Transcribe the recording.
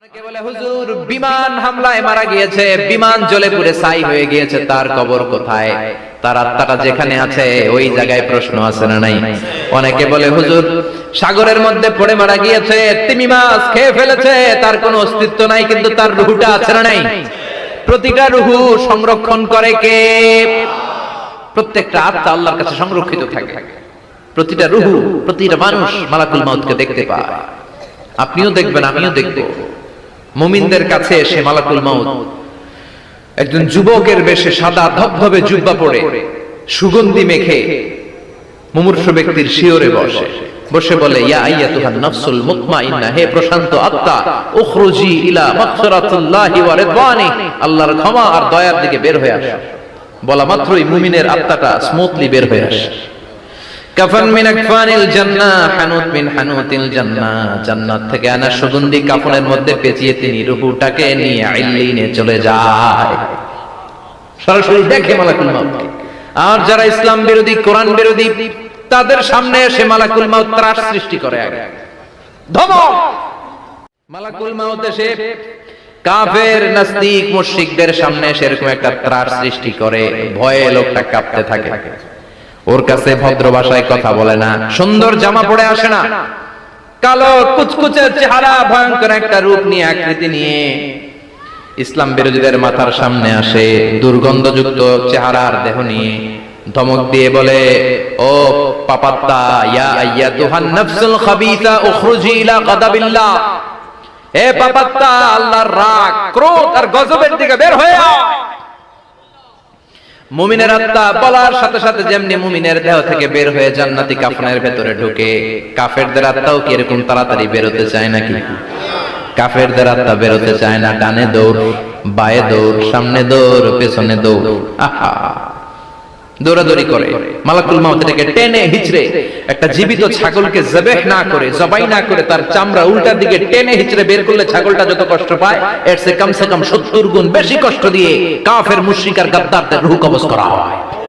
অনেকে বলে হুজুর বিমান হামলায় মারা গিয়েছে, বিমান জ্বলে পুড়ে ছাই হয়ে গিয়েছে, তার কবর কোথায়? তার আত্মাটা যেখানে আছে ওই জায়গায় প্রশ্ন আছে না নাই? অনেকে বলে হুজুর সাগরের মধ্যে পড়ে মারা গিয়েছে, তিমি মাছ খেয়ে ফেলেছে, তার কোনো অস্তিত্ব নাই, কিন্তু তার রূহটা আছে না নাই? প্রতিটা রূহ সংরক্ষণ করে কে? প্রত্যেকটা আত্মা আল্লাহর কাছে সংরক্ষিত থাকে। প্রতিটা রূহ, প্রতিটা মানুষ মালাকুল মাউতকে দেখতে পায়। আপনিও দেখবেন, আমিও দেখব। মুমিনদের কাছে এসে মালাকুল মাউত একজন যুবকের বেশে সাদা ধবধবে জুব্বা পরে সুগন্ধি মেখে মুমূর্ষু ব্যক্তির শিয়রে বসে বসে বলে, ইয়া আইয়াতুহান নাফসুল মুতমাইন্না, হে প্রশান্ত আত্মা, উখরুজি ইলা মাগফিরাতিল্লাহি ওয়া রিদওয়ানি, আল্লাহর ক্ষমা আর দয়ার দিকে বের হয়ে আসো। বলা মাত্রই মুমিনের আত্মাটা স্মুথলি বের হয়ে আসে। কাফান মিন আকফানিল জান্নাহ, হানুত মিন হানুতিল জান্নাহ, জান্নাত থেকে আনা সুগন্ধি কাফনের মধ্যে পেঁচিয়ে তিনি রূহটাকে নিয়ে ইল্লিনে চলে যায়। সরাসরি দেখে মালাকুল মাউত। আর যারা ইসলাম বিরোধী, কোরআন বিরোধী, তাদের সামনে এসে মালাকুল মাউত ত্রাস সৃষ্টি করে। আগে ধমক! মালাকুল মাউত এসে কাফের, নাস্তিক, মুশরিকদের সামনে এসে এরকম একটা ত্রাস সৃষ্টি করে, ভয়ে লোকটা কাঁপতে থাকে। ওর কাছে ভদ্র ভাষায় কথা বলে না, সুন্দর জামা পরে আসে না, কালো কুচকুচে চেহারা, ভয়ঙ্কর একটা রূপ নিয়ে, আকৃতি নিয়ে ইসলাম বিরোধীদের মাথার সামনে আসে, দুর্গন্ধযুক্ত চেহারার দেহ নিয়ে ধমক দিয়ে বলে, ও পাপাত্তা, ইয়া আইয়াতুহান নাফসুল খাবিসা উখরুজি ইলা গাদাবিল্লাহ, হে পাপাত্তা, আল্লাহর রাগ, ক্রোধ আর গজবের দিকে বের হয়ে আয়। মুমিনের আত্মা বলার সাথে সাথে যেমনি মুমিনের দেহ থেকে বের হয়ে জান্নাতি কাফনের ভেতরে ঢুকে, কাফেরদের আত্মাও কি এরকম তাড়াতাড়ি বেরোতে চায় নাকি? কাফেরদের আত্মা বেরোতে চায় না, ডানে দৌড়, বায়ে দৌড়, সামনে দৌড়, পেছনে দৌড়, আহা দৌড়াদৌড়ি করে। মালাকুল মাউত এটাকে টেনে হিচড়ে, একটা জীবিত ছাগলকে জবেহ না করে, জবাই না করে, তার চামড়া উল্টার দিকে টেনে হিচড়ে বের করলে ছাগলটা যত কষ্ট পায়, এর চেয়ে কমসে কম 70 গুণ বেশি কষ্ট দিয়ে কাফের, মুশরিক আর গাদ্দারদের রূহ কবজ করা হয়।